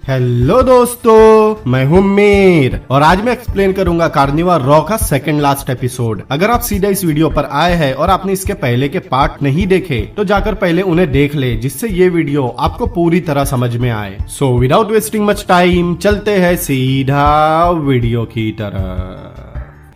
Hello दोस्तों, मैं हूं मीर और आज मैं एक्सप्लेन करूंगा कार्निवल रॉ का सेकंड लास्ट एपिसोड। अगर आप सीधा इस वीडियो पर आए हैं और आपने इसके पहले के पार्ट नहीं देखे तो जाकर पहले उन्हें देख ले, जिससे ये वीडियो आपको पूरी तरह समझ में आए। So without wasting much time चलते हैं सीधा वीडियो की तरफ।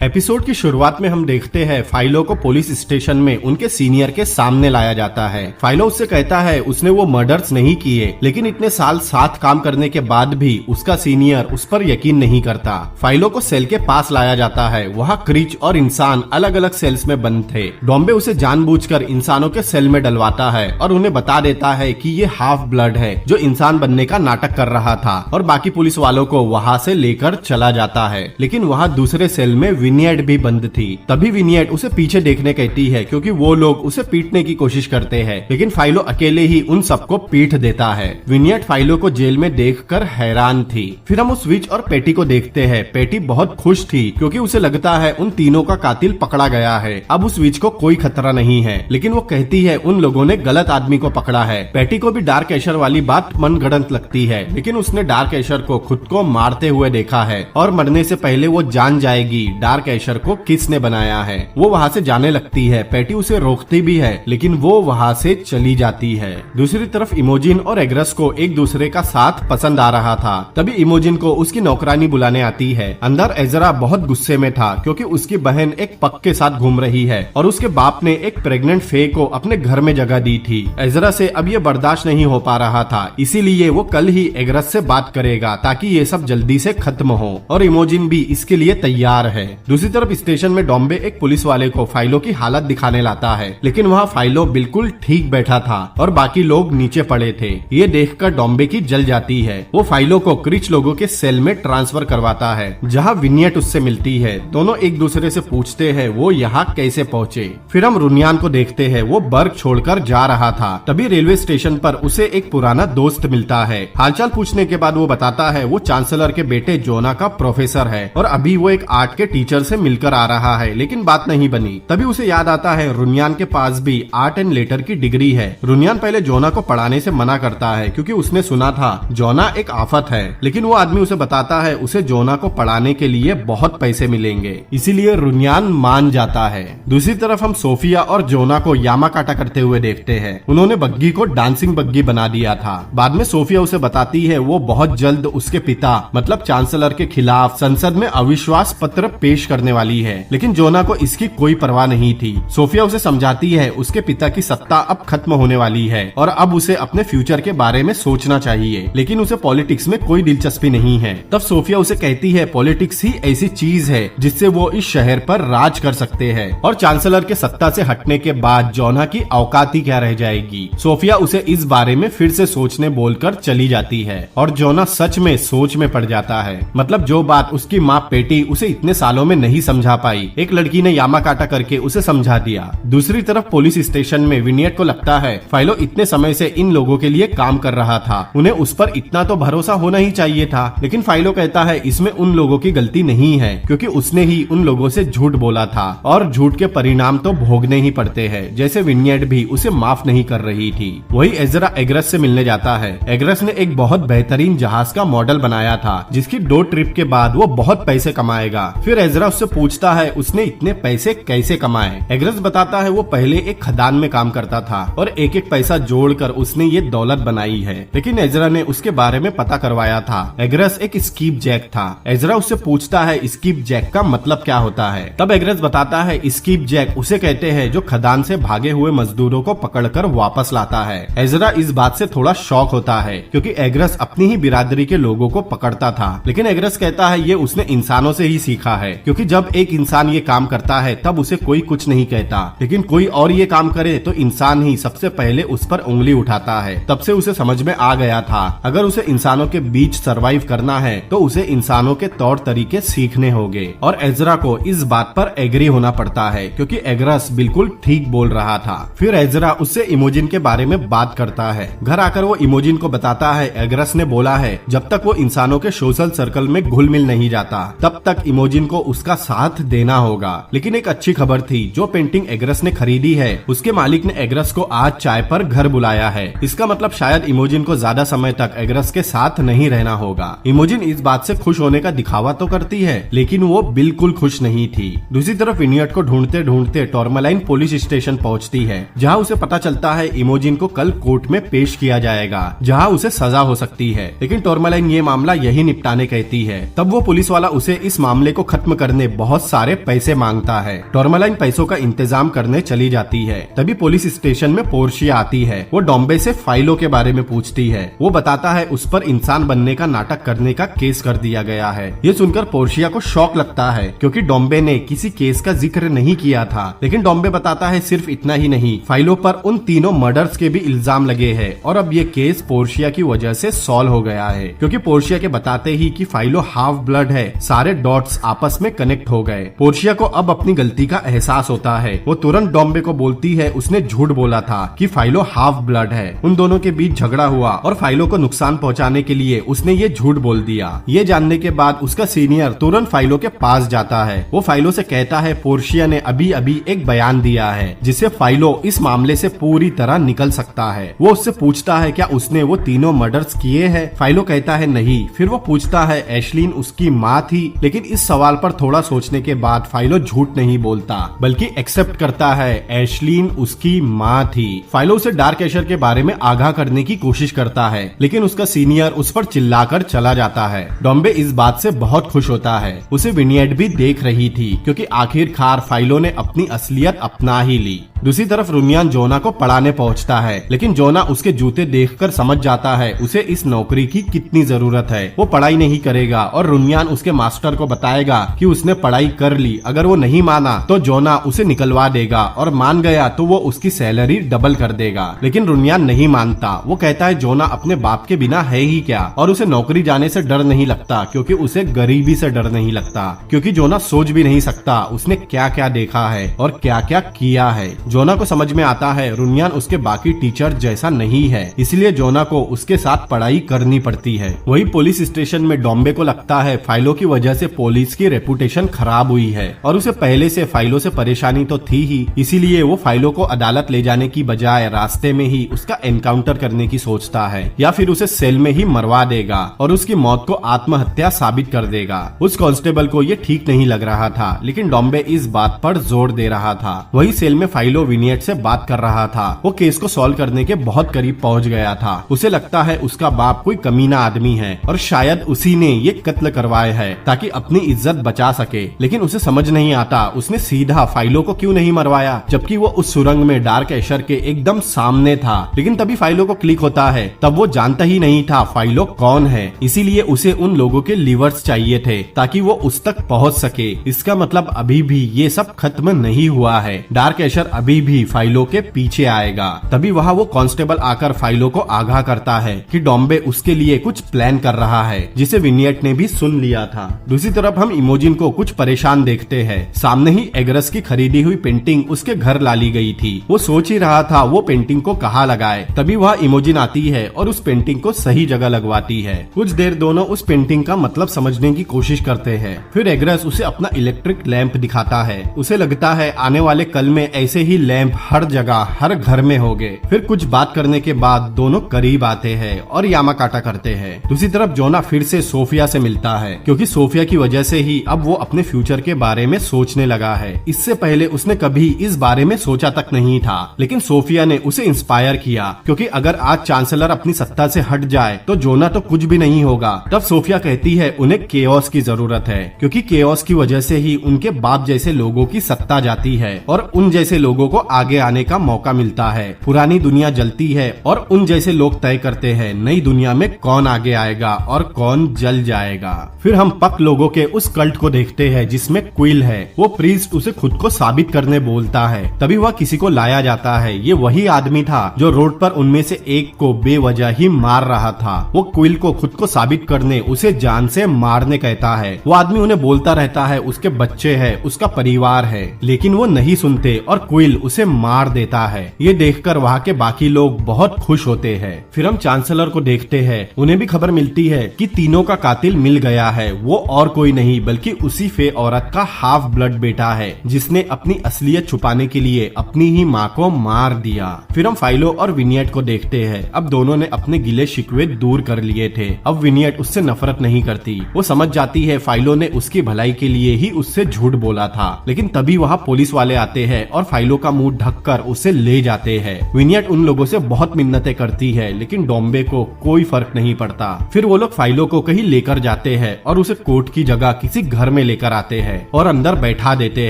एपिसोड की शुरुआत में हम देखते हैं फाइलो को पुलिस स्टेशन में उनके सीनियर के सामने लाया जाता है। फाइलो उससे कहता है उसने वो मर्डर्स नहीं किए, लेकिन इतने साल साथ काम करने के बाद भी उसका सीनियर उस पर यकीन नहीं करता। फाइलो को सेल के पास लाया जाता है। वहाँ क्रीच और इंसान अलग अलग सेल्स में बंद थे। डॉम्बे उसे जानबूझकर इंसानों के सेल में डलवाता है और उन्हें बता देता है कि ये हाफ ब्लड है जो इंसान बनने का नाटक कर रहा था, और बाकी पुलिस वालों को वहाँ से लेकर चला जाता है। लेकिन वहाँ दूसरे सेल में विनियट भी बंद थी। तभी विनियट उसे पीछे देखने कहती है क्योंकि वो लोग उसे पीटने की कोशिश करते हैं, लेकिन फाइलो अकेले ही उन सबको पीट देता है। विनियट फाइलो को जेल में देखकर हैरान थी। फिर हम उस स्विच और पेटी को देखते हैं। पेटी बहुत खुश थी क्योंकि उसे लगता है उन तीनों का कातिल पकड़ा गया है। अब उस स्विच को कोई खतरा नहीं है, लेकिन वो कहती है उन लोगों ने गलत आदमी को पकड़ा है। पेटी को भी डार्क एशर वाली बात मनगढ़ंत लगती है, लेकिन उसने डार्क एशर को खुद को मारते हुए देखा है और मरने से पहले वो जान जाएगी डार्क एशर को किसने बनाया है। वो वहाँ से जाने लगती है। पेटी उसे रोकती भी है, लेकिन वो वहाँ से चली जाती है। दूसरी तरफ इमोजिन और एग्रस को एक दूसरे का साथ पसंद आ रहा था। तभी इमोजिन को उसकी नौकरानी बुलाने आती है। अंदर एजरा बहुत गुस्से में था क्योंकि उसकी बहन एक पग के साथ घूम रही है और उसके बाप ने एक प्रेग्नेंट फे को अपने घर में जगह दी थी। एजरा से अब ये बर्दाश्त नहीं हो पा रहा था, इसीलिए वो कल ही एग्रस से बात करेगा ताकि ये सब जल्दी से खत्म हो, और इमोजिन भी इसके लिए तैयार है। दूसरी तरफ स्टेशन में डॉम्बे एक पुलिस वाले को फाइलो की हालत दिखाने लाता है, लेकिन वहाँ फाइलो बिल्कुल ठीक बैठा था और बाकी लोग नीचे पड़े थे। ये देखकर डॉम्बे की जल जाती है। वो फाइलो को क्रिच लोगों के सेल में ट्रांसफर करवाता है जहाँ विनियट उससे मिलती है। दोनों एक दूसरे से पूछते हैं वो यहाँ कैसे पहुँचे। फिर हम रुनियान को देखते हैं। वो बर्ग छोड़कर जा रहा था। तभी रेलवे स्टेशन पर उसे एक पुराना दोस्त मिलता है। हालचाल पूछने के बाद वो बताता है वो चांसलर के बेटे जोना का प्रोफेसर है और अभी वो एक आर्ट के टीचर से मिलकर आ रहा है, लेकिन बात नहीं बनी। तभी उसे याद आता है रुनियान के पास भी आर्ट एंड लेटर की डिग्री है। रुनियान पहले जोना को पढ़ाने से मना करता है क्योंकि उसने सुना था जोना एक आफत है, लेकिन वो आदमी उसे बताता है उसे जोना को पढ़ाने के लिए बहुत पैसे मिलेंगे, इसीलिए रुनियान मान जाता है। दूसरी तरफ हम सोफिया और जोना को यामाकाटा करते हुए देखते हैं। उन्होंने बग्गी को डांसिंग बग्गी बना दिया था। बाद में सोफिया उसे बताती है वो बहुत जल्द उसके पिता मतलब चांसलर के खिलाफ संसद में अविश्वास पत्र पेश करने वाली है, लेकिन जोना को इसकी कोई परवाह नहीं थी। सोफिया उसे समझाती है उसके पिता की सत्ता अब खत्म होने वाली है और अब उसे अपने फ्यूचर के बारे में सोचना चाहिए, लेकिन उसे पॉलिटिक्स में कोई दिलचस्पी नहीं है। तब सोफिया उसे कहती है पॉलिटिक्स ही ऐसी चीज है जिससे वो इस शहर पर राज कर सकते हैं और चांसलर के सत्ता से हटने के बाद जोना की औकात ही क्या रह जाएगी। सोफिया उसे इस बारे में फिर से सोचने बोलकर चली जाती है और जोना सच में सोच में पड़ जाता है। मतलब जो बात उसकी माँ पेटी उसे इतने सालों में नहीं समझा पाई, एक लड़की ने यामाकाटा करके उसे समझा दिया। दूसरी तरफ पुलिस स्टेशन में विनियट को लगता है फाइलो इतने समय से इन लोगों के लिए काम कर रहा था, उन्हें उस पर इतना तो भरोसा होना ही चाहिए था। लेकिन फाइलो कहता है इसमें उन लोगों की गलती नहीं है क्योंकि उसने ही उन लोगों से झूठ बोला था और झूठ के परिणाम तो भोगने ही पड़ते हैं, जैसे विनियट भी उसे माफ नहीं कर रही थी। वही एजरा एग्रस से मिलने जाता है। एग्रस ने एक बहुत बेहतरीन जहाज का मॉडल बनाया था जिसकी 2 ट्रिप के बाद वो बहुत पैसे कमाएगा। फिर एजरा उससे पूछता है उसने इतने पैसे कैसे कमाए। एग्रस बताता है वो पहले एक खदान में काम करता था और एक एक पैसा जोड़कर उसने ये दौलत बनाई है, लेकिन एजरा ने उसके बारे में पता करवाया था। एग्रस एक स्कीप जैक था। एजरा उससे पूछता है स्कीप जैक का मतलब क्या होता है। तब एग्रस बताता है स्कीप जैक उसे कहते हैं जो खदान से भागे हुए मजदूरों को पकड़कर वापस लाता है। एजरा इस बात से थोड़ा शॉक होता है क्योंकि एग्रस अपनी ही बिरादरी के लोगों को पकड़ता था, लेकिन एग्रस कहता है ये उसने इंसानों से ही सीखा है क्योंकि जब एक इंसान ये काम करता है तब उसे कोई कुछ नहीं कहता, लेकिन कोई और ये काम करे तो इंसान ही सबसे पहले उस पर उंगली उठाता है। तब से उसे समझ में आ गया था अगर उसे इंसानों के बीच सरवाइव करना है तो उसे इंसानों के तौर तरीके सीखने होंगे, और एजरा को इस बात पर एग्री होना पड़ता है क्योंकि एग्रस बिल्कुल ठीक बोल रहा था। फिर एजरा उससे इमोजिन के बारे में बात करता है। घर आकर वो इमोजिन को बताता है एग्रस ने बोला है जब तक वो इंसानों के सोशल सर्कल में घुल मिल नहीं जाता तब तक इमोजिन को उसका साथ देना होगा। लेकिन एक अच्छी खबर थी, जो पेंटिंग एग्रस ने खरीदी है उसके मालिक ने एग्रस को आज चाय पर घर बुलाया है। इसका मतलब शायद इमोजिन को ज्यादा समय तक एग्रस के साथ नहीं रहना होगा। इमोजिन इस बात से खुश होने का दिखावा तो करती है, लेकिन वो बिल्कुल खुश नहीं थी। दूसरी तरफ विनियट को ढूंढते ढूंढते टॉर्मलाइन पुलिस स्टेशन पहुंचती है, जहां उसे पता चलता है इमोजिन को कल कोर्ट में पेश किया जाएगा, जहां उसे सजा हो सकती है। लेकिन टॉर्मलाइन ये मामला यही निपटाने कहती है। तब वो पुलिस वाला उसे इस मामले को खत्म करने बहुत सारे पैसे मांगता है। टॉर्मलाइन पैसों का इंतजाम करने चली जाती है। तभी पुलिस स्टेशन में पोर्शिया आती है। वो डॉम्बे से फाइलों के बारे में पूछती है। वो बताता है उस पर इंसान बनने का नाटक करने का केस कर दिया गया है। ये सुनकर पोर्शिया को शॉक लगता है, क्योंकि डॉम्बे ने किसी केस का जिक्र नहीं किया था। लेकिन डॉम्बे बताता है सिर्फ इतना ही नहीं, फाइलों पर उन तीनों मर्डर्स के भी इल्जाम लगे हैं और अब ये केस पोर्शिया की वजह से सॉल्व हो गया है, क्योंकि पोर्शिया के बताते ही कि फाइलो हाफ ब्लड है, सारे डॉट्स आपस में कनेक्ट हो गए। पोर्शिया को अब अपनी गलती का एहसास होता है। वो तुरंत डॉम्बे को बोलती है उसने झूठ बोला था कि फाइलो हाफ ब्लड है। उन दोनों के बीच झगड़ा हुआ और फाइलो को नुकसान पहुंचाने के लिए उसने ये झूठ बोल दिया। ये जानने के बाद उसका सीनियर तुरंत फाइलो के पास जाता है। वो फाइलो से कहता है पोर्शिया ने अभी अभी एक बयान दिया है जिससे फाइलो इस मामले से पूरी तरह निकल सकता है। वो उससे पूछता है क्या उसने वो तीनों मर्डर्स किए हैं। फाइलो कहता है नहीं। फिर वो पूछता है एशलीन उसकी माँ थी, लेकिन इस सवाल पर थोड़ा सोचने के बाद फाइलो झूठ नहीं बोलता बल्कि एक्सेप्ट करता है एशलीन उसकी माँ थी। फाइलो उसे डार्क एशर के बारे में आगाह करने की कोशिश करता है, लेकिन उसका सीनियर उस पर चिल्लाकर चला जाता है। डॉम्बे इस बात से बहुत खुश होता है। उसे विनियट भी देख रही थी, क्योंकि आखिरकार फाइलो ने अपनी असलियत अपना ही ली। दूसरी तरफ रुनियान जोना को पढ़ाने पहुंचता है, लेकिन जोना उसके जूते देखकर समझ जाता है उसे इस नौकरी की कितनी जरूरत है। वो पढ़ाई नहीं करेगा और रुनियान उसके मास्टर को बताएगा कि उसने पढ़ाई कर ली। अगर वो नहीं माना तो जोना उसे निकलवा देगा और मान गया तो वो उसकी सैलरी डबल कर देगा। लेकिन रुनियान नहीं मानता। वो कहता है जोना अपने बाप के बिना है ही क्या, और उसे नौकरी जाने से डर नहीं लगता, क्योंकि उसे गरीबी से डर नहीं लगता, क्योंकि जोना सोच भी नहीं सकता उसने क्या क्या देखा है और क्या क्या किया है। जोना को समझ में आता है रुनियान उसके बाकी टीचर जैसा नहीं है, इसलिए जोना को उसके साथ पढ़ाई करनी पड़ती है। वही पुलिस स्टेशन में डॉम्बे को लगता है फाइलो की वजह से पुलिस की रेपुटेशन खराब हुई है, और उसे पहले से फाइलो से परेशानी तो थी ही, इसीलिए वो फाइलो को अदालत ले जाने की बजाय रास्ते में ही उसका एनकाउंटर करने की सोचता है, या फिर उसे सेल में ही मरवा देगा और उसकी मौत को आत्महत्या साबित कर देगा। उस कांस्टेबल को ये ठीक नहीं लग रहा था, लेकिन डॉम्बे इस बात पर जोर दे रहा था। वही सेल में फाइलो विनियट से बात कर रहा था। वो केस को सॉल्व करने के बहुत करीब पहुंच गया था। उसे लगता है उसका बाप कोई कमीना आदमी है और शायद उसी ने ये कत्ल करवाए है ताकि अपनी इज्जत बचा सके। लेकिन उसे समझ नहीं आता उसने सीधा फाइलो को क्यों नहीं मरवाया, जबकि वो उस सुरंग में डार्क एशर के एकदम सामने था। लेकिन तभी फाइलो को क्लिक होता है, तब वो जानता ही नहीं था फाइलो कौन है, इसीलिए उसे उन लोगों के लिवर्स चाहिए थे ताकि वो उस तक पहुंच सके। इसका मतलब अभी भी ये सब खत्म नहीं हुआ है। डार्क एशर अभी भी फाइलो के पीछे आएगा। तभी वहाँ वो कांस्टेबल आकर फाइलो को आगाह करता है कि डॉम्बे उसके लिए कुछ प्लान कर रहा है, जिसे विनियट ने भी सुन लिया था। दूसरी तरफ हम इमोजिन को कुछ परेशान देखते हैं। सामने ही एग्रस की खरीदी हुई पेंटिंग उसके घर ला ली गई थी। वो सोच ही रहा था वो पेंटिंग को कहाँ लगाए। तभी वह इमोजिन आती है और उस पेंटिंग को सही जगह लगवाती है। कुछ देर दोनों उस पेंटिंग का मतलब समझने की कोशिश करते हैं। फिर एग्रस उसे अपना इलेक्ट्रिक लैंप दिखाता है। उसे लगता है आने वाले कल में ऐसे ही लैंप हर जगह हर घर में होंगे। फिर कुछ बात करने के बाद दोनों करीब आते हैं और यामाकाटा करते हैं। दूसरी तरफ जोना फिर से सोफिया से मिलता है, क्योंकि सोफिया की वजह से ही अब वो अपने फ्यूचर के बारे में सोचने लगा है। इससे पहले उसने कभी इस बारे में सोचा तक नहीं था, लेकिन सोफिया ने उसे इंस्पायर किया, क्योंकि अगर आज चांसलर अपनी सत्ता से हट जाए तो जोना तो कुछ भी नहीं होगा। तब सोफिया कहती है उन्हें केओस की जरूरत है, क्योंकि केओस की वजह से ही उनके बाप जैसे लोगों की सत्ता जाती है और उन जैसे लोगों को आगे आने का मौका मिलता है। पुरानी दुनिया जलती है और उन जैसे लोग तय करते हैं नई दुनिया में कौन आगे आएगा और कौन जल जाएगा। फिर हम पक लोगों के उस कल्ट को देखते हैं जिसमें क्विल है। वो प्रीस्ट उसे खुद को साबित करने बोलता है। तभी वह किसी को लाया जाता है। ये वही आदमी था जो रोड पर उनमें से एक को बेवजह ही मार रहा था। वो क्विल को खुद को साबित करने उसे जान से मारने कहता है। वो आदमी उन्हें बोलता रहता है उसके बच्चे है, उसका परिवार है, लेकिन वो नहीं सुनते और क्विल उसे मार देता है। ये देखकर वहाँ के बाकी लोग बहुत खुश होते हैं। फिर हम चांसलर को देखते हैं। उन्हें भी खबर मिलती है कि तीनों का कातिल मिल गया है। वो और कोई नहीं बल्कि उसी फे औरत का हाफ ब्लड बेटा है जिसने अपनी असलियत छुपाने के लिए अपनी ही माँ को मार दिया। फिर हम फाइलो और विनियट को देखते हैं। अब दोनों ने अपने गिले शिकवे दूर कर लिए थे। अब विनियट उससे नफरत नहीं करती। वो समझ जाती है फाइलो ने उसकी भलाई के लिए ही उससे झूठ बोला था। लेकिन तभी वहाँ पुलिस वाले आते हैं और फाइलो का मुंह ढककर उसे ले जाते हैं। विनियट उन लोगों से बहुत मिन्नतें करती है लेकिन डोम्बे को कोई फर्क नहीं पड़ता। फिर वो लोग फाइलो को कहीं लेकर जाते हैं और उसे कोर्ट की जगह किसी घर में लेकर आते हैं और अंदर बैठा देते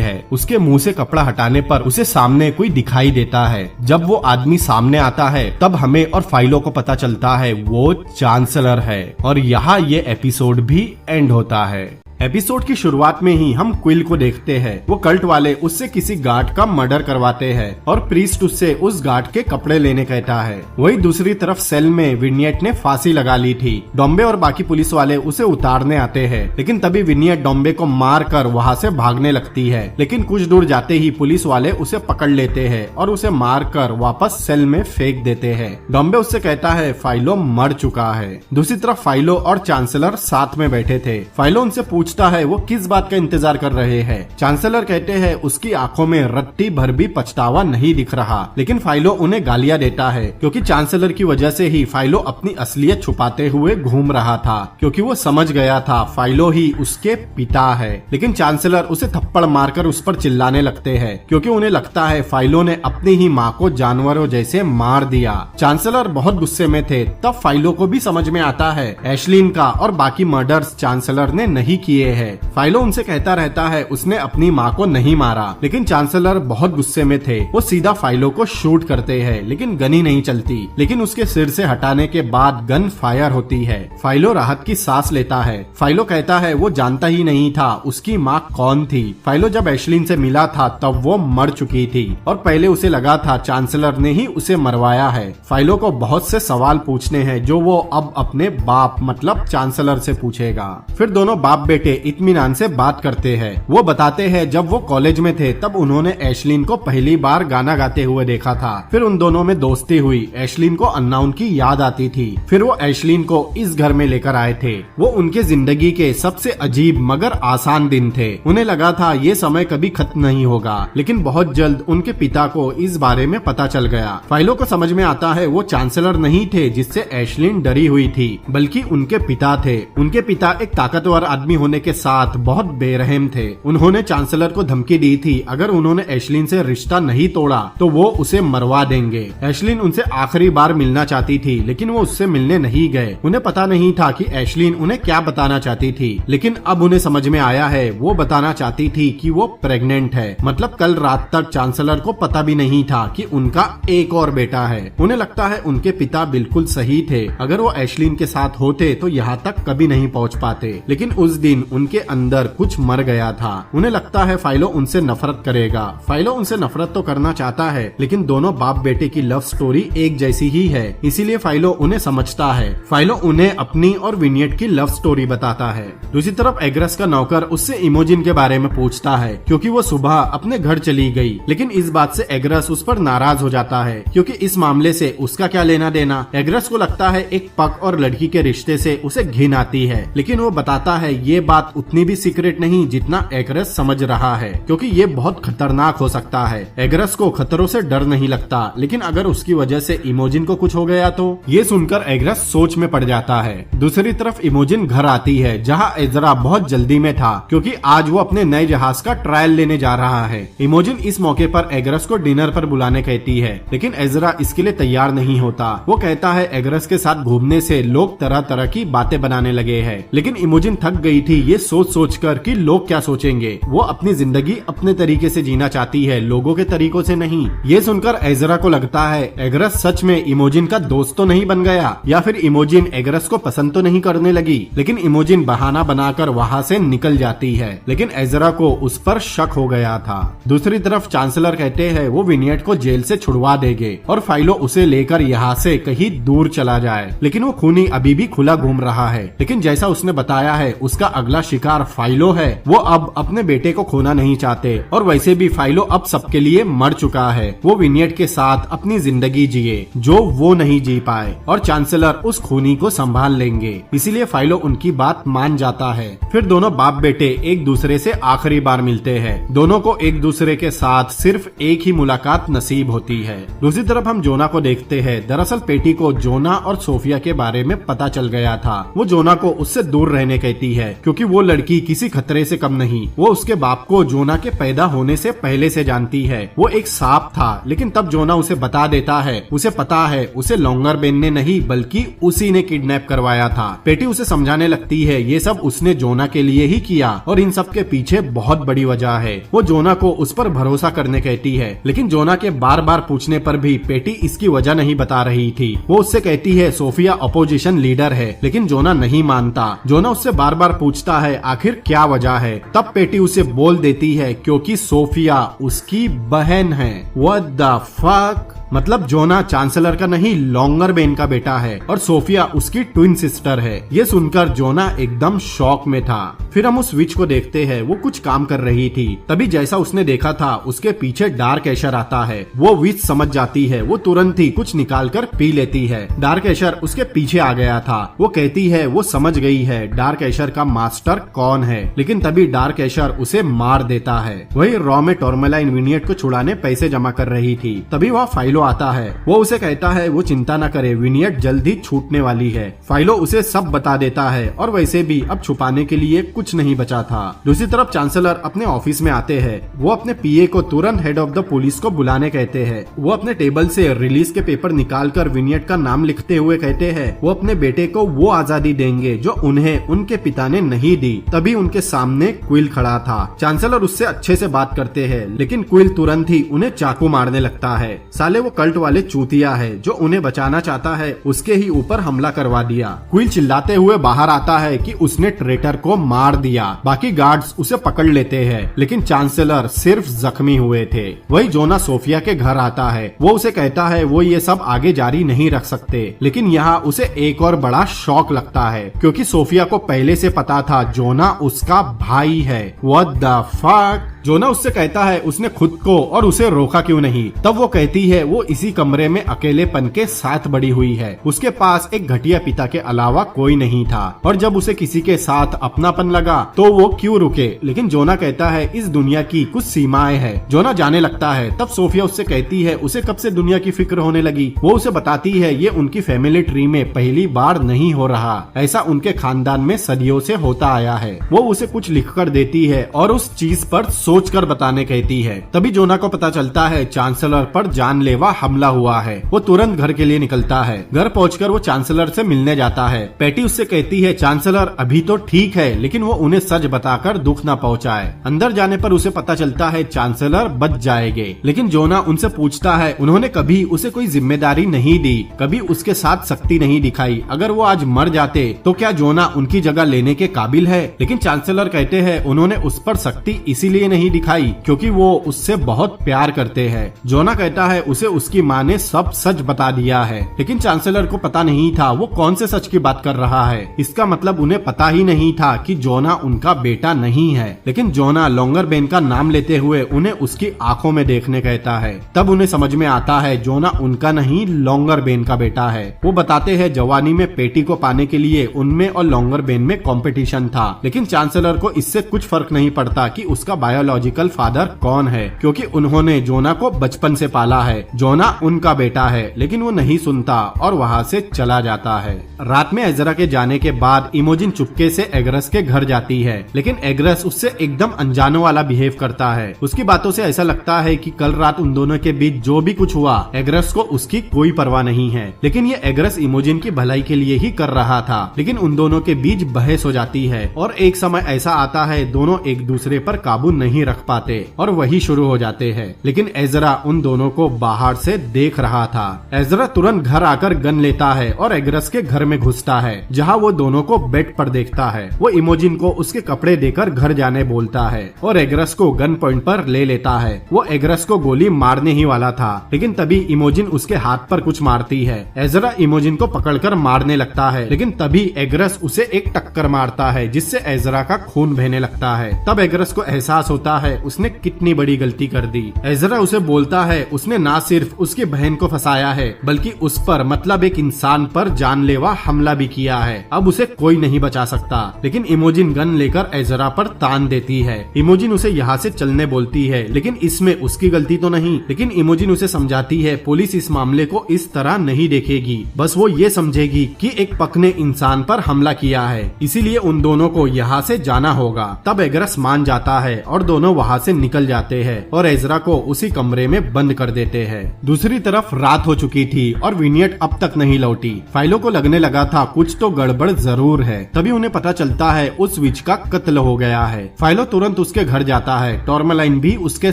हैं। उसके मुंह से कपड़ा हटाने पर उसे सामने कोई दिखाई देता है। जब वो आदमी सामने आता है तब हमें और फाइलो को पता चलता है वो चांसलर है। और यहाँ ये एपिसोड भी एंड होता है। एपिसोड की शुरुआत में ही हम क्विल को देखते हैं। वो कल्ट वाले उससे किसी गार्ड का मर्डर करवाते हैं और प्रीस्ट उससे उस गार्ड के कपड़े लेने कहता है। वही दूसरी तरफ सेल में विनियट ने फांसी लगा ली थी। डोम्बे और बाकी पुलिस वाले उसे उतारने आते हैं लेकिन तभी विनियट डोम्बे को मार कर वहाँ से भागने लगती है। लेकिन कुछ दूर जाते ही पुलिस वाले उसे पकड़ लेते हैं और उसे मार कर वापस सेल में फेंक देते हैं। डोम्बे उससे कहता है फाइलो मर चुका है। दूसरी तरफ फाइलो और चांसलर साथ में बैठे थे। फाइलो उनसे पूछता है वो किस बात का इंतजार कर रहे हैं। चांसलर कहते हैं उसकी आंखों में रत्ती भर भी पछतावा नहीं दिख रहा। लेकिन फाइलो उन्हें गालियां देता है क्योंकि चांसलर की वजह से ही फाइलो अपनी असलियत छुपाते हुए घूम रहा था, क्योंकि वो समझ गया था फाइलो ही उसके पिता है। लेकिन चांसलर उसे थप्पड़ मारकर उस पर चिल्लाने लगते हैं क्योंकि उन्हें लगता है फाइलो ने अपनी ही माँ को जानवरों जैसे मार दिया। चांसलर बहुत गुस्से में थे। तब फाइलो को भी समझ में आता है एशलिन का और बाकी मर्डर्स चांसलर ने नहीं किए है। फाइलो उनसे कहता रहता है उसने अपनी माँ को नहीं मारा। लेकिन चांसलर बहुत गुस्से में थे। वो सीधा फाइलो को शूट करते हैं लेकिन गन ही नहीं चलती। लेकिन उसके सिर से हटाने के बाद गन फायर होती है। फाइलो राहत की सांस लेता है। फाइलो कहता है वो जानता ही नहीं था उसकी माँ कौन थी। फाइलो जब एशलिन से मिला था तब वो मर चुकी थी और पहले उसे लगा था चांसलर ने ही उसे मरवाया है। फाइलो को बहुत से सवाल पूछने हैं जो वो अब अपने बाप मतलब चांसलर से पूछेगा। फिर दोनों बाप बेटे इत्मीनान से बात करते हैं। वो बताते हैं जब वो कॉलेज में थे तब उन्होंने एशलिन को पहली बार गाना गाते हुए देखा था। फिर उन दोनों में दोस्ती हुई। एशलिन को अन्नाउन की याद आती थी। फिर वो एशलिन को इस घर में लेकर आए थे। वो उनके जिंदगी के सबसे अजीब मगर आसान दिन थे। उन्हें लगा था ये समय कभी खत्म नहीं होगा। लेकिन बहुत जल्द उनके पिता को इस बारे में पता चल गया। फाइलो को समझ में आता है वो चांसलर नहीं थे जिससे एशलिन डरी हुई थी, बल्कि उनके पिता थे। उनके पिता एक ताकतवर आदमी होने के साथ बहुत बेरहम थे। उन्होंने चांसलर को धमकी दी थी अगर उन्होंने एशलिन से रिश्ता नहीं तोड़ा तो वो उसे मरवा देंगे। एशलिन उनसे आखिरी बार मिलना चाहती थी लेकिन वो उससे मिलने नहीं गए। उन्हें पता नहीं था कि एशलिन उन्हें क्या बताना चाहती थी। लेकिन अब उन्हें समझ में आया है वो बताना चाहती थी कि वो प्रेग्नेंट है। मतलब कल रात तक चांसलर को पता भी नहीं था कि उनका एक और बेटा है। उन्हें लगता है उनके पिता बिल्कुल सही थे। अगर वो एशलिन के साथ होते तो यहाँ तक कभी नहीं पहुँच पाते। लेकिन उस दिन उनके अंदर कुछ मर गया था। उन्हें लगता है फाइलो उनसे नफरत करेगा। फाइलो उनसे नफरत तो करना चाहता है लेकिन दोनों बाप बेटे की लव स्टोरी एक जैसी ही है, इसीलिए फाइलो उन्हें समझता है। फाइलो उन्हें अपनी और विनियट की लव स्टोरी बताता है। दूसरी तरफ एग्रस का नौकर उससे इमोजिन के बारे में पूछता है क्योंकि वो सुबह अपने घर चली गई। लेकिन इस बात से एग्रस उस पर नाराज हो जाता है क्योंकि इस मामले से उसका क्या लेना देना। एग्रस को लगता है एक पक और लड़की के रिश्ते से उसे घिन आती है। लेकिन वो बताता है ये बात उतनी भी सीक्रेट नहीं जितना एग्रस समझ रहा है क्योंकि ये बहुत खतरनाक हो सकता है। एग्रस को खतरों से डर नहीं लगता लेकिन अगर उसकी वजह से इमोजिन को कुछ हो गया तो। ये सुनकर एग्रस सोच में पड़ जाता है। दूसरी तरफ इमोजिन घर आती है जहाँ एजरा बहुत जल्दी में था क्योंकि आज वो अपने नए जहाज का ट्रायल लेने जा रहा है। इमोजिन इस मौके पर एग्रस को डिनर पर बुलाने कहती है लेकिन एजरा इसके लिए तैयार नहीं होता। वो कहता है एग्रस के साथ घूमने से लोग तरह तरह की बातें बनाने लगे हैं। लेकिन इमोजिन थक गई थी ये सोच कर कि लोग क्या सोचेंगे। वो अपनी जिंदगी अपने तरीके से जीना चाहती है, लोगों के तरीकों से नहीं। ये सुनकर एजरा को लगता है एग्रस सच में इमोजिन का दोस्त तो नहीं बन गया या फिर इमोजिन एग्रस को पसंद तो नहीं करने लगी। लेकिन इमोजिन बहाना बनाकर वहाँ से निकल जाती है। लेकिन एजरा को उस पर शक हो गया था। दूसरी तरफ चांसलर कहते हैं वो विनियट को जेल से छुड़वा देंगे और फाइलो उसे लेकर यहाँ से कहीं दूर चला जाए। लेकिन वो खूनी अभी भी खुला घूम रहा है। लेकिन जैसा उसने बताया है उसका अगला शिकार फाइलो है, वो अब अपने बेटे को खोना नहीं चाहते और वैसे भी फाइलो अब सबके लिए मर चुका है। वो विनियट के साथ अपनी जिंदगी जिए जो वो नहीं जी पाए और चांसलर उस खूनी को संभाल लेंगे, इसीलिए फाइलो उनकी बात मान जाता है। फिर दोनों बाप बेटे एक दूसरे से आखिरी बार मिलते हैं। दोनों को एक दूसरे के साथ सिर्फ एक ही मुलाकात नसीब होती है। दूसरी तरफ हम जोना को देखते हैं। दरअसल पेटी को जोना और सोफिया के बारे में पता चल गया था। वो जोना को उससे दूर रहने कहती है क्योंकि वो लड़की किसी खतरे से कम नहीं। वो उसके बाप को जोना के पैदा होने से पहले से जानती है। वो एक सांप था, लेकिन तब जोना उसे बता देता है, उसे पता है उसे लॉन्गरबेन ने नहीं बल्कि उसी ने किडनैप करवाया था। पेटी उसे समझाने लगती है ये सब उसने जोना के लिए ही किया और इन सब के पीछे बहुत बड़ी वजह है। वो जोना को उस पर भरोसा करने कहती है, लेकिन जोना के बार बार पूछने पर भी पेटी इसकी वजह नहीं बता रही थी। वो उससे कहती है सोफिया अपोजिशन लीडर है, लेकिन जोना नहीं मानता। जोना उससे बार बार पूछता है आखिर क्या वजह है। तब पेटी उसे बोल देती है क्योंकि सोफिया उसकी बहन है। व्हाट द फक, मतलब जोना चांसलर का नहीं लॉन्गरबेन का बेटा है और सोफिया उसकी ट्विन सिस्टर है। ये सुनकर जोना एकदम शॉक में था। फिर हम उस विच को देखते हैं। वो कुछ काम कर रही थी, तभी जैसा उसने देखा था उसके पीछे डार्क एशर आता है। वो विच समझ जाती है, वो तुरंत ही कुछ निकाल कर पी लेती है। डार्क एशर उसके पीछे आ गया था। वो कहती है वो समझ गई है डार्क एशर का मास्टर कौन है, लेकिन तभी डार्क एशर उसे मार देता है। वही रॉ में टॉर्मेलाइन विनियट को छुड़ाने पैसे जमा कर रही थी। तभी वह फाइलो आता है। वो उसे कहता है वो चिंता न करे, विनियट जल्द ही छूटने वाली है। फाइलो उसे सब बता देता है और वैसे भी अब छुपाने के लिए कुछ नहीं बचा था। दूसरी तरफ चांसलर अपने ऑफिस में आते हैं। वो अपने पीए को तुरंत हेड ऑफ द पुलिस को बुलाने कहते हैं। वो अपने टेबल से रिलीज के पेपर निकालकर विनियट का नाम लिखते हुए कहते हैं वो अपने बेटे को वो आजादी देंगे जो उन्हें उनके पिता ने नहीं दी। तभी उनके सामने क्विल खड़ा था। चांसलर उससे अच्छे से बात करते हैं, लेकिन क्विल तुरंत ही उन्हें चाकू मारने लगता है। साले वो कल्ट वाले चूतिया है जो उन्हें बचाना चाहता है, उसके ही ऊपर हमला करवा दिया। क्विल चिल्लाते हुए बाहर आता है कि उसने ट्रेटर को मार दिया। बाकी गार्ड्स उसे पकड़ लेते हैं, लेकिन चांसलर सिर्फ जख्मी हुए थे। वही जोना सोफिया के घर आता है। वो उसे कहता है वो ये सब आगे जारी नहीं रख सकते, लेकिन यहाँ उसे एक और बड़ा शॉक लगता है क्योंकि सोफिया को पहले से पता था जोना उसका भाई है। What the fuck. जोना उससे कहता है उसने खुद को और उसे रोका क्यों नहीं। तब वो कहती है वो इसी कमरे में अकेलेपन के साथ बड़ी हुई है। उसके पास एक घटिया पिता के अलावा कोई नहीं था और जब उसे किसी के साथ अपनापन लगा तो वो क्यों रुके। लेकिन जोना कहता है इस दुनिया की कुछ सीमाएं हैं। जोना जाने लगता है। तब सोफिया उससे कहती है उसे कब से दुनिया की फिक्र होने लगी। वो उसे बताती है ये उनकी फैमिली ट्री में पहली बार नहीं हो रहा, ऐसा उनके खानदान में सदियों से होता आया है। वो उसे कुछ लिख कर देती है और उस चीज पर सोचकर बताने कहती है। तभी जोना को पता चलता है चांसलर पर जानलेवा हमला हुआ है। वो तुरंत घर के लिए निकलता है। घर पहुंचकर वो चांसलर से मिलने जाता है। पेटी उससे कहती है चांसलर अभी तो ठीक है, लेकिन वो उन्हें सच बताकर दुख न पहुंचाए। अंदर जाने पर उसे पता चलता है चांसलर बच जाएंगे, लेकिन जोना उनसे पूछता है उन्होंने कभी उसे कोई जिम्मेदारी नहीं दी, कभी उसके साथ सख्ती नहीं दिखाई। अगर वो आज मर जाते तो क्या जोना उनकी जगह लेने के काबिल है। लेकिन चांसलर कहते हैं उन्होंने उस पर सख्ती इसीलिए नहीं दिखाई क्योंकि वो उससे बहुत प्यार करते हैं। जोना कहता है उसे उसकी माँ ने सब सच बता दिया है, लेकिन चांसलर को पता नहीं था वो कौन से सच की बात कर रहा है। इसका मतलब उन्हें पता ही नहीं था कि जोना उनका बेटा नहीं है। लेकिन जोना लॉन्गरबेन का नाम लेते हुए उन्हें उसकी आंखों में देखने कहता है। तब उन्हें समझ में आता है जोना उनका नहीं लॉन्गरबेन का बेटा है। वो बताते हैं जवानी में पेटी को पाने के लिए उनमें और लॉन्गरबेन में कंपटीशन था, लेकिन चांसलर को इससे कुछ फर्क नहीं पड़ता कि उसका बायोलॉजिकल फादर कौन है क्योंकि उन्होंने जोना को बचपन से पाला है। जोना उनका बेटा है, लेकिन वो नहीं सुनता और वहाँ से चला जाता है। रात में एजरा के जाने के बाद इमोजिन चुपके से एग्रस के घर जाती है, लेकिन एग्रस उससे एकदम अनजानों वाला बिहेव करता है। उसकी बातों से ऐसा लगता है कि कल रात उन दोनों के बीच जो भी कुछ हुआ एग्रस को उसकी कोई परवाह नहीं है। लेकिन ये एग्रस इमोजिन की भलाई के लिए ही कर रहा था। लेकिन उन दोनों के बीच बहस हो जाती है और एक समय ऐसा आता है दोनों एक दूसरे पर काबू नहीं नहीं रख पाते और वही शुरू हो जाते हैं। लेकिन एजरा उन दोनों को बाहर से देख रहा था। एजरा तुरंत घर आकर गन लेता है और एग्रस के घर में घुसता है, जहाँ वो दोनों को बेड पर देखता है। वो इमोजिन को उसके कपड़े देकर घर जाने बोलता है और एग्रस को गन पॉइंट पर ले लेता है। वो एग्रस को गोली मारने ही वाला था, लेकिन तभी इमोजिन उसके हाथ पर कुछ मारती है। एजरा इमोजिन को पकड़कर मारने लगता है, लेकिन तभी एग्रस उसे एक टक्कर मारता है, जिससे एजरा का खून बहने लगता है। तब एग्रस को एहसास होता है उसने कितनी बड़ी गलती कर दी। एजरा उसे बोलता है उसने ना सिर्फ उसकी बहन को फंसाया है, बल्कि उस पर मतलब एक इंसान पर जानलेवा हमला भी किया है। अब उसे कोई नहीं बचा सकता। लेकिन इमोजिन गन लेकर एजरा पर तान देती है। इमोजिन उसे यहाँ से चलने बोलती है, लेकिन इसमें उसकी गलती तो नहीं। लेकिन इमोजिन उसे समझाती है पुलिस इस मामले को इस तरह नहीं देखेगी, बस वो ये समझेगी कि एक पक ने इंसान पर हमला किया है, इसीलिए उन दोनों को यहाँ से जाना होगा। तब एग्रस मान जाता है और दोनों वहाँ से निकल जाते हैं और एजरा को उसी कमरे में बंद कर देते हैं। दूसरी तरफ रात हो चुकी थी और विनियट अब तक नहीं लौटी। फाइलों को लगने लगा था कुछ तो गड़बड़ जरूर है। तभी उन्हें पता चलता है उस विच का कत्ल हो गया है। फाइलो तुरंत उसके घर जाता है। टॉर्मलाइन भी उसके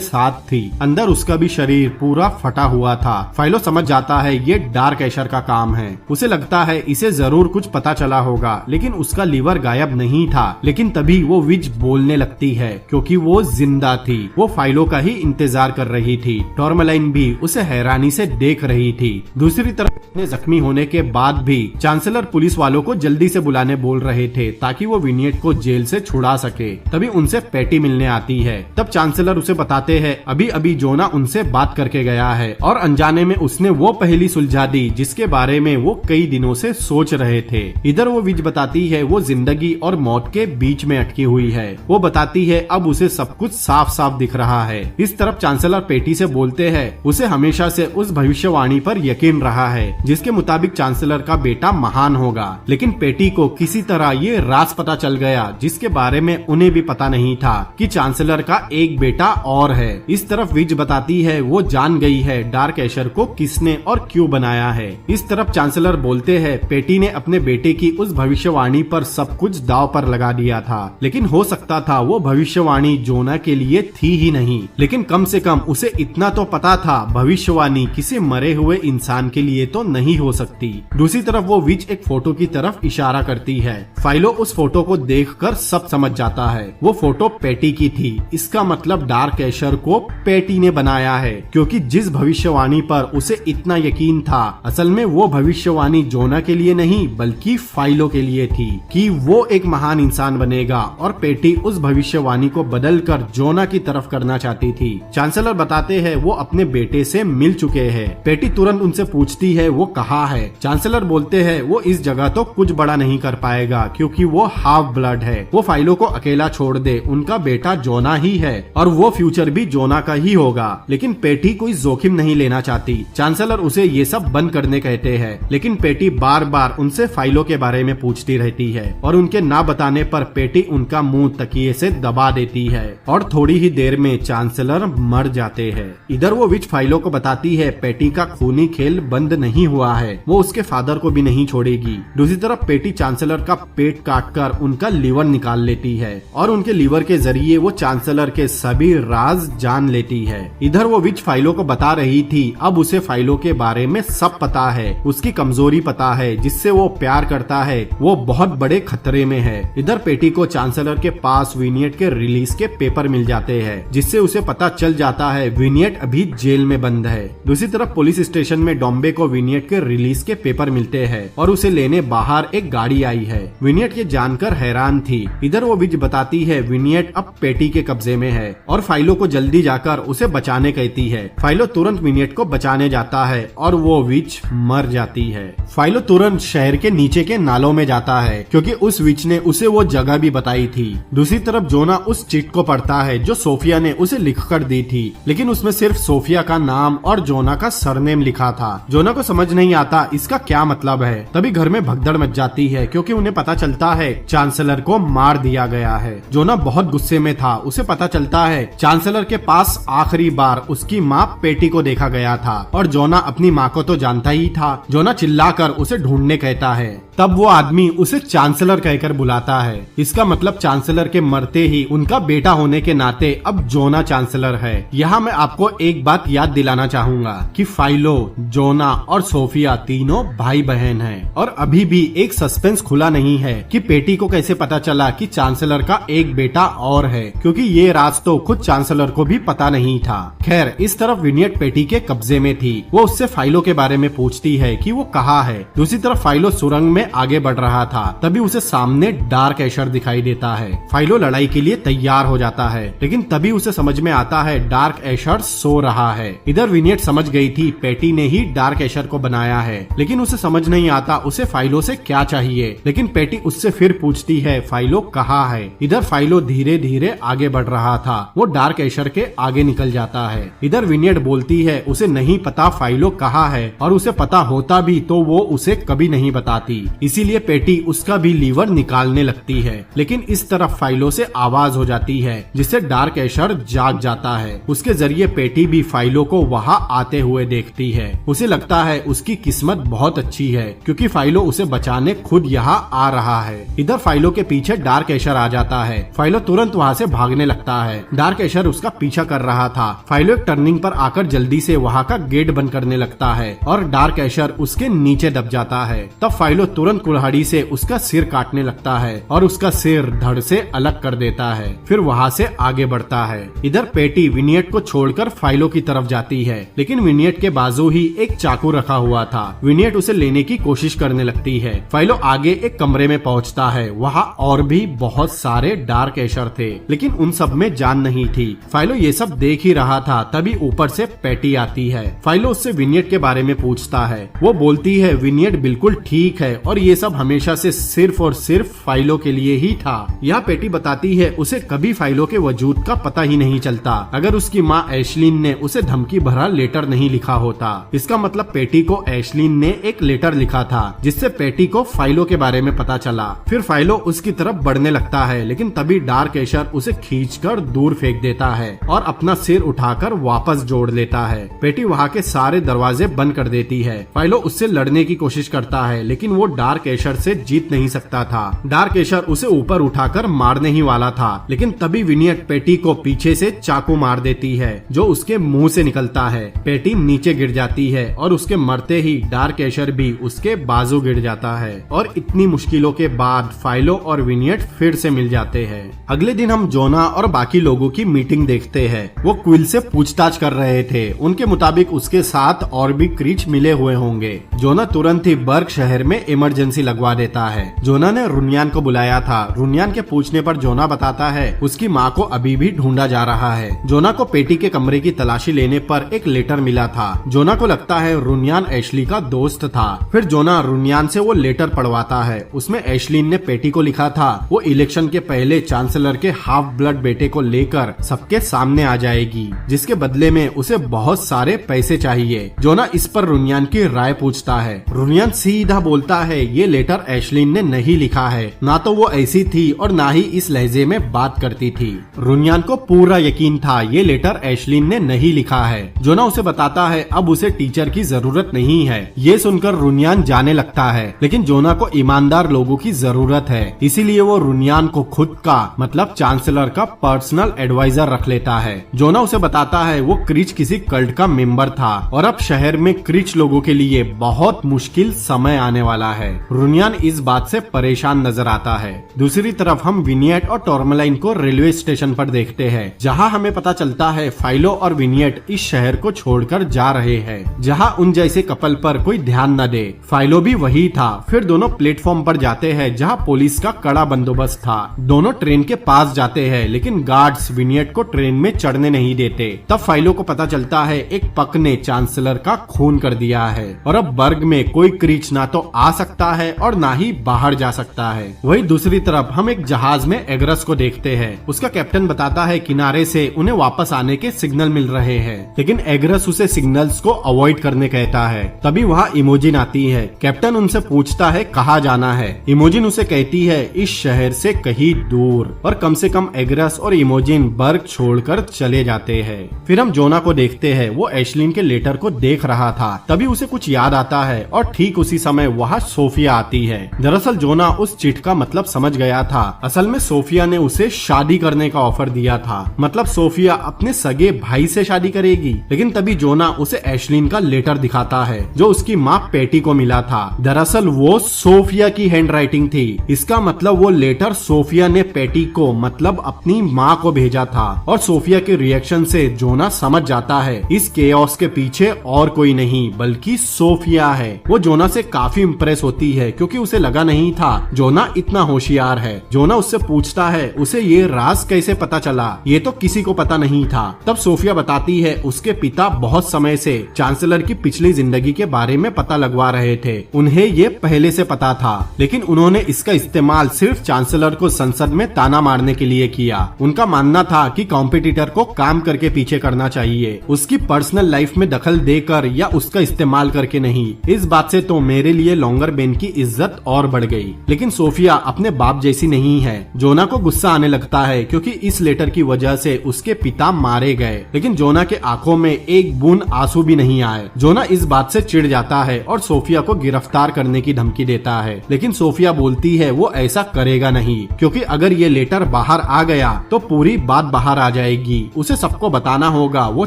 साथ थी। अंदर उसका भी शरीर पूरा फटा हुआ था। फाइलो समझ जाता है ये डार्क एशर का काम है। उसे लगता है इसे जरूर कुछ पता चला होगा, लेकिन उसका लीवर गायब नहीं था। लेकिन तभी वो विच बोलने लगती है, क्योंकि वो जिंदा थी। वो फाइलो का ही इंतजार कर रही थी। टॉर्मलाइन भी उसे हैरानी से देख रही थी। दूसरी तरफ जख्मी होने के बाद भी चांसलर पुलिस वालों को जल्दी से बुलाने बोल रहे थे, ताकि वो विनियट को जेल से छुड़ा सके। तभी उनसे पैटी मिलने आती है। तब चांसलर उसे बताते हैं अभी अभी जोना उनसे बात करके गया है और अनजाने में उसने वो पहेली सुलझा दी जिसके बारे में वो कई दिनों से सोच रहे थे। इधर वो विच बताती है वो जिंदगी और मौत के बीच में अटकी हुई है। वो बताती है अब उसे सब कुछ साफ साफ दिख रहा है। इस तरफ चांसलर पेटी से बोलते हैं उसे हमेशा से उस भविष्यवाणी पर यकीन रहा है जिसके मुताबिक चांसलर का बेटा महान होगा। लेकिन पेटी को किसी तरह ये राज पता चल गया जिसके बारे में उन्हें भी पता नहीं था कि चांसलर का एक बेटा और है। इस तरफ विच बताती है वो जान गई है डार्क एशर को किसने और क्यों बनाया है। इस तरफ चांसलर बोलते हैं पेटी ने अपने बेटे की उस भविष्यवाणी पर सब कुछ दांव पर लगा दिया था, लेकिन हो सकता था वो भविष्यवाणी जोना के लिए थी ही नहीं, लेकिन कम से कम उसे इतना तो पता था भविष्यवाणी किसी मरे हुए इंसान के लिए तो नहीं हो सकती। दूसरी तरफ वो विच एक फोटो की तरफ इशारा करती है। फाइलो उस फोटो को देखकर सब समझ जाता है। वो फोटो पेटी की थी। इसका मतलब डार्क एशर को पेटी ने बनाया है, क्योंकि जिस भविष्यवाणी पर उसे इतना यकीन था असल में वो भविष्यवाणी जोना के लिए नहीं बल्कि फाइलो के लिए थी कि वो एक महान इंसान बनेगा, और पेटी उस भविष्यवाणी को बदलकर जोना की तरफ करना चाहती थी। चांसलर बताते हैं वो अपने बेटे से मिल चुके हैं। पेटी तुरंत उनसे पूछती है वो कहाँ है। चांसलर बोलते हैं वो इस जगह तो कुछ बड़ा नहीं कर पाएगा क्योंकि वो हाफ ब्लड है। वो फाइलो को अकेला छोड़ दे, उनका बेटा जोना ही है और वो फ्यूचर भी जोना का ही होगा। लेकिन पेटी कोई जोखिम नहीं लेना चाहती। चांसलर उसे ये सब बंद करने कहते हैं, लेकिन पेटी बार बार उनसे फाइलो के बारे में पूछती रहती है और उनके ना बताने पर पेटी उनका मुंह तकिए से दबा देती है और थोड़ी ही देर में चांसलर मर जाते हैं। इधर वो विच फाइलो को बताती है पेटी का खूनी खेल बंद नहीं हुआ है, वो उसके फादर को भी नहीं छोड़ेगी। दूसरी तरफ पेटी चांसलर का पेट काटकर उनका लीवर निकाल लेती है और उनके लीवर के जरिए वो चांसलर के सभी राज जान लेती है। इधर वो विच फाइलो को बता रही थी अब उसे फाइलो के बारे में सब पता है, उसकी कमजोरी पता है, जिससे वो प्यार करता है वो बहुत बड़े खतरे में है। इधर पेटी को चांसलर के पास विनियट के रिलीज के पेपर मिल जाते हैं, जिससे उसे पता चल जाता है विनियट अभी जेल में बंद है। दूसरी तरफ पुलिस स्टेशन में डॉम्बे को विनियट के रिलीज के पेपर मिलते हैं और उसे लेने बाहर एक गाड़ी आई है। विनियट ये जानकर हैरान थी। इधर वो विच बताती है विनियट अब पेटी के कब्जे में है और फाइलो को जल्दी जाकर उसे बचाने कहती है। फाइलो तुरंत विनियट को बचाने जाता है और वो विच मर जाती है। फाइलो तुरंत शहर के नीचे के नालों में जाता है क्योंकि उस विच ने उसे वो जगह भी बताई थी। दूसरी तरफ जोना उस चिट को पढ़ता है जो सोफिया ने उसे लिख कर दी थी, लेकिन उसमें सिर्फ सोफिया का नाम और जोना का सरनेम लिखा था। जोना को समझ नहीं आता इसका क्या मतलब है। तभी घर में भगदड़ मच जाती है क्योंकि उन्हें पता चलता है चांसलर को मार दिया गया है। जोना बहुत गुस्से में था। उसे पता चलता है चांसलर के पास आखिरी बार उसकी माँ पेटी को देखा गया था और जोना अपनी माँ को तो जानता ही था। जोना चिल्लाकर उसे ढूंढने कहता है। तब वो आदमी उसे चांसलर कहकर बुलाता है। इसका मतलब चांसलर के मरते ही उनका बेटा होने होने के नाते अब जोना चांसलर है। यहाँ मैं आपको एक बात याद दिलाना चाहूंगा कि फाइलो, जोना और सोफिया तीनों भाई बहन हैं और अभी भी एक सस्पेंस खुला नहीं है कि पेटी को कैसे पता चला कि चांसलर का एक बेटा और है, क्योंकि ये राज तो खुद चांसलर को भी पता नहीं था। खैर, इस तरफ विनियट पेटी के कब्जे में थी। वो उससे फाइलो के बारे में पूछती है कि वो कहाँ है। दूसरी तरफ फाइलो सुरंग में आगे बढ़ रहा था, तभी उसे सामने डार्क एशर दिखाई देता है। फाइलो लड़ाई के लिए तैयार हो जाता है, लेकिन तभी उसे समझ में आता है डार्क एशर सो रहा है। इधर विनियट समझ गई थी पेटी ने ही डार्क एशर को बनाया है, लेकिन उसे समझ नहीं आता उसे फाइलो से क्या चाहिए। लेकिन पेटी उससे फिर पूछती है फाइलो कहाँ है। इधर फाइलो धीरे धीरे आगे बढ़ रहा था, वो डार्क एशर के आगे निकल जाता है। इधर विनियट बोलती है उसे नहीं पता फाइलो कहाँ है, और उसे पता होता भी तो वो उसे कभी नहीं बताती। इसीलिए पेटी उसका भी लीवर निकालने लगती है, लेकिन इस तरफ फाइलो से आवाज हो जाती है जिससे डार्क एशर जाग जाता है। उसके जरिए पेटी भी फाइलो को वहाँ आते हुए देखती है। उसे लगता है उसकी किस्मत बहुत अच्छी है, क्योंकि फाइलो उसे बचाने खुद यहाँ आ रहा है। इधर फाइलो के पीछे डार्क एशर आ जाता है। फाइलो तुरंत वहाँ से भागने लगता है। डार्क एशर उसका पीछा कर रहा था। फाइलो एक टर्निंग पर आकर जल्दी से वहाँ का गेट बंद करने लगता है और डार्क एशर उसके नीचे दब जाता है। तब फाइलो तुरंत कुल्हाड़ी से उसका सिर काटने लगता है और उसका सिर धड़ से अलग कर देता है। फिर वहाँ से आगे बढ़ता है। इधर पेटी विनियट को छोड़कर फाइलो की तरफ जाती है, लेकिन विनियट के बाजू ही एक चाकू रखा हुआ था। विनियट उसे लेने की कोशिश करने लगती है। फाइलो आगे एक कमरे में पहुँचता है। वहाँ और भी बहुत सारे डार्क एशर थे, लेकिन उन सब में जान नहीं थी। फाइलो ये सब देख ही रहा था, तभी ऊपर से पेटी आती है। फाइलो उससे विनियट के बारे में पूछता है। वो बोलती है विनियट बिल्कुल ठीक है और ये सब हमेशा से सिर्फ और सिर्फ फाइलो के लिए ही था। यह पेटी बताती है उसे कभी फाइलो के वजूद का पता ही नहीं चलता अगर उसकी माँ एशलीन ने उसे धमकी भरा लेटर नहीं लिखा होता। इसका मतलब पेटी को एशलीन ने एक लेटर लिखा था जिससे पेटी को फाइलो के बारे में पता चला। फिर फाइलो उसकी तरफ बढ़ने लगता है, लेकिन तभी डार्क एशर उसे खींचकर दूर फेंक देता है और अपना सिर उठाकर वापस जोड़ लेता है। पेटी वहाँ के सारे दरवाजे बंद कर देती है। फाइलो उससे लड़ने की कोशिश करता है, लेकिन वो डार्क एशर से जीत नहीं सकता था। डार्क एशर उसे ऊपर उठाकर मारने ही वाला था, लेकिन तभी विनियट पेटी को पीछे से चाकू मार देती है जो उसके मुंह से निकलता है। पेटी नीचे गिर जाती है और उसके मरते ही डार्क एशर भी उसके बाजू गिर जाता है। और इतनी मुश्किलों के बाद फाइलो और विनियट फिर से मिल जाते हैं। अगले दिन हम जोना और बाकी लोगों की मीटिंग देखते हैं। वो क्विल से पूछताछ कर रहे थे। उनके मुताबिक उसके साथ और भी क्रीच मिले हुए होंगे। जोना तुरंत ही बर्ग शहर में इमरजेंसी लगवा देता है। जोना ने रुनियान को बुलाया था। रुनियान के पूछने पर जोना बताता है उसकी माँ को अभी भी ढूंढा जा रहा है। जोना को पेटी के कमरे की तलाशी लेने पर एक लेटर मिला था। जोना को लगता है रुनियान एशली का दोस्त था। फिर जोना रुनियान से वो लेटर पढ़वाता है। उसमें एशलीन ने पेटी को लिखा था वो इलेक्शन के पहले चांसलर के हाफ ब्लड बेटे को लेकर सबके सामने आ जाएगी, जिसके बदले में उसे बहुत सारे पैसे चाहिए। जोना इस पर रुनियान की राय पूछता है। रुनियान सीधा बोलता है ये लेटर एशलीन ने नहीं लिखा है, ना तो वो ऐसी थी और ना ही इस लहजे में बात करती थी। रुनियान को पूरा यकीन था ये लेटर एशलीन ने नहीं लिखा है। जोना उसे बताता है अब उसे टीचर की जरूरत नहीं है। ये सुनकर रुनियान जाने लगता है, लेकिन जोना को ईमानदार लोगों की जरूरत है, इसीलिए वो रुनियान को खुद का मतलब चांसलर का पर्सनल एडवाइजर रख लेता है। जोना उसे बताता है वो क्रीच किसी कल्ट का मेंबर था और अब शहर में क्रीच लोगों के लिए बहुत मुश्किल समय आने वाला है। रुनियान इस बात से परेशान नजर आता है। दूसरी तरफ हम विनियट और टॉर्मलाइन को रेलवे स्टेशन पर देखते हैं, जहां हमें पता चलता है फाइलो और विनियट इस शहर को छोड़कर जा रहे हैं, जहां उन जैसे कपल पर कोई ध्यान न दे। फाइलो भी वही था। फिर दोनों प्लेटफॉर्म पर जाते हैं जहां पुलिस का कड़ा बंदोबस्त था। दोनों ट्रेन के पास जाते हैं, लेकिन गार्ड्स विनियट को ट्रेन में चढ़ने नहीं देते। तब फाइलो को पता चलता है एक पक ने चांसलर का खून कर दिया है और अब बर्ग में कोई क्रीच ना तो आ सकता है और ना ही बाहर जा सकता है। वही दूसरी तरफ हम एक जहाज में एग्रस को देखते हैं। उसका कैप्टन बताता है किनारे से उन्हें वापस आने के सिग्नल मिल रहे हैं, लेकिन एग्रस उसे सिग्नल्स को अवॉइड करने कहता है। तभी वहाँ इमोजिन आती है। कैप्टन उनसे पूछता है कहाँ जाना है। इमोजिन उसे कहती है इस शहर से कहीं दूर, और कम से कम एग्रस और इमोजिन बर्ग छोड़कर चले जाते हैं। फिर हम जोना को देखते हैं। वो एशलीन के लेटर को देख रहा था। तभी उसे कुछ याद आता है और ठीक उसी समय वहाँ सोफिया आती है। दरअसल जोना उस चिट का मतलब समझ गया था। असल में सोफिया ने उसे शादी करने करने का ऑफर दिया था। मतलब सोफिया अपने सगे भाई से शादी करेगी। लेकिन तभी जोना उसे एशलिन का लेटर दिखाता है जो उसकी माँ पेटी को मिला था। दरअसल वो सोफिया की हैंडराइटिंग थी। इसका मतलब वो लेटर सोफिया ने पेटी को मतलब अपनी माँ को भेजा था। और सोफिया के रिएक्शन से जोना समझ जाता है इस केओस के पीछे और कोई नहीं बल्कि सोफिया है। वो जोना से काफी इम्प्रेस होती है क्योंकि उसे लगा नहीं था जोना इतना होशियार है। जोना उससे पूछता है उसे ये राज कैसे पता चला, ये तो किसी को पता नहीं था। तब सोफिया बताती है उसके पिता बहुत समय से चांसलर की पिछली जिंदगी के बारे में पता लगवा रहे थे। उन्हें ये पहले से पता था लेकिन उन्होंने इसका इस्तेमाल सिर्फ चांसलर को संसद में ताना मारने के लिए किया। उनका मानना था कि कॉम्पिटिटर को काम करके पीछे करना चाहिए, उसकी पर्सनल लाइफ में दखल देकर या उसका इस्तेमाल करके नहीं। इस बात से तो मेरे लिए लॉन्गरबेन की इज्जत और बढ़ गई। लेकिन सोफिया अपने बाप जैसी नहीं है। जोना को गुस्सा आने लगता है क्योंकि इस लेटर की वजह से उसके पिता मारे गए। लेकिन जोना के आंखों में एक बूंद आंसू भी नहीं आए। जोना इस बात से चिढ़ जाता है और सोफिया को गिरफ्तार करने की धमकी देता है। लेकिन सोफिया बोलती है वो ऐसा करेगा नहीं क्योंकि अगर ये लेटर बाहर आ गया तो पूरी बात बाहर आ जाएगी। उसे सबको बताना होगा वो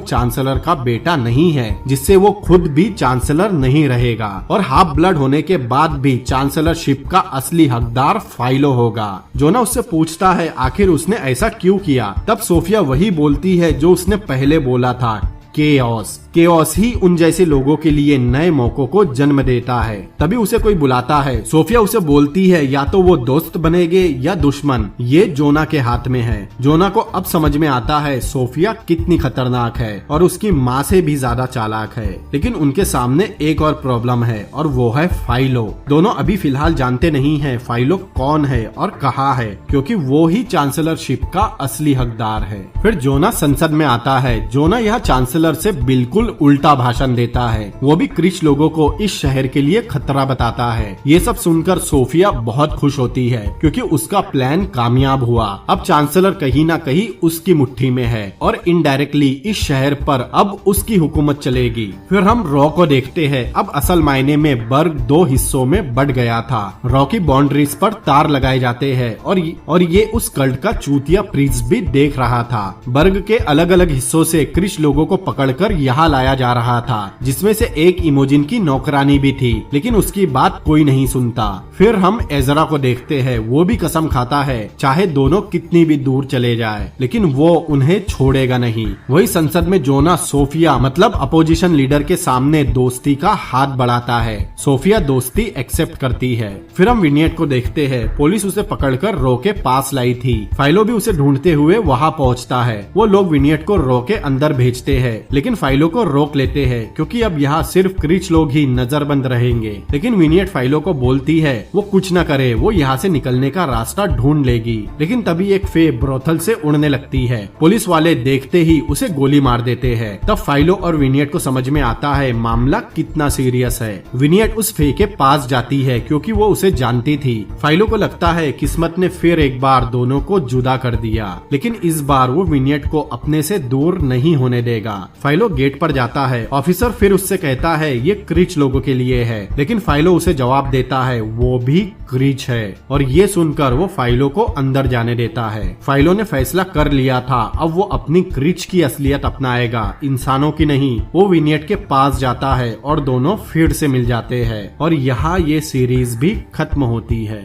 चांसलर का बेटा नहीं है, जिससे वो खुद भी चांसलर नहीं रहेगा और हाफ ब्लड होने के बाद भी चांसलरशिप का असली हकदार फाइलो होगा। जोना उससे पूछता है आखिर उसने ऐसा क्यों किया। तब सोफिया वही बोलती है जो उसने पहले बोला था, केओस। केओस ही उन जैसे लोगों के लिए नए मौकों को जन्म देता है। तभी उसे कोई बुलाता है। सोफिया उसे बोलती है या तो वो दोस्त बनेगे या दुश्मन, ये जोना के हाथ में है। जोना को अब समझ में आता है सोफिया कितनी खतरनाक है और उसकी माँ से भी ज्यादा चालाक है। लेकिन उनके सामने एक और प्रॉब्लम है और वो है फाइलो। दोनों अभी फिलहाल जानते नहीं है फाइलो कौन है और कहाँ है क्योंकि वो ही चांसलरशिप का असली हकदार है। फिर जोना संसद में आता है। जोना यह चांसलर से बिल्कुल उल्टा भाषण देता है। वो भी क्रिच लोगों को इस शहर के लिए खतरा बताता है। ये सब सुनकर सोफिया बहुत खुश होती है क्योंकि उसका प्लान कामयाब हुआ। अब चांसलर कहीं ना कहीं उसकी मुट्ठी में है और इनडायरेक्टली इस शहर पर अब उसकी हुकूमत चलेगी। फिर हम रॉ को देखते हैं। अब असल मायने में बर्ग दो हिस्सों में बढ़ गया था। रॉ की बाउंड्रीज पर तार लगाए जाते हैं और ये उस कल्ट का चूतिया प्रीस्ट भी देख रहा था। बर्ग के अलग अलग हिस्सों से क्रिच लोगों को पकड़कर यहाँ लाया जा रहा था, जिसमें से एक इमोजिन की नौकरानी भी थी। लेकिन उसकी बात कोई नहीं सुनता। फिर हम एजरा को देखते हैं। वो भी कसम खाता है चाहे दोनों कितनी भी दूर चले जाए लेकिन वो उन्हें छोड़ेगा नहीं। वही संसद में जोना सोफिया मतलब अपोजिशन लीडर के सामने दोस्ती का हाथ बढ़ाता है। सोफिया दोस्ती एक्सेप्ट करती है। फिर हम विनियट को देखते हैं। पुलिस उसे पकड़कर रो के पास लाई थी। फाइलो भी उसे ढूंढते हुए वहाँ पहुँचता है। वो लोग विनियट को रो के अंदर भेजते हैं लेकिन फाइलो को रोक लेते हैं क्योंकि अब यहाँ सिर्फ क्रिच लोग ही नजरबंद रहेंगे। लेकिन विनियट फाइलो को बोलती है वो कुछ न करे, वो यहाँ से निकलने का रास्ता ढूंढ लेगी। लेकिन तभी एक फे ब्रोथल से उड़ने लगती है। पुलिस वाले देखते ही उसे गोली मार देते हैं। तब फाइलो और विनियट को समझ में आता है मामला कितना सीरियस है। विनियट उस फे के पास जाती है क्योंकि वो उसे जानती थी। फाइलो को लगता है किस्मत ने फिर एक बार दोनों को जुदा कर दिया लेकिन इस बार वो विनियट को अपने से दूर नहीं होने देगा। फाइलो गेट पर जाता है। ऑफिसर फिर उससे कहता है ये क्रिच लोगों के लिए है लेकिन फाइलो उसे जवाब देता है वो भी क्रिच है और ये सुनकर वो फाइलो को अंदर जाने देता है। फाइलो ने फैसला कर लिया था अब वो अपनी क्रिच की असलियत अपनाएगा, इंसानों की नहीं। वो विनियट के पास जाता है और दोनों फिर से मिल जाते हैं और यहाँ ये सीरीज भी खत्म होती है।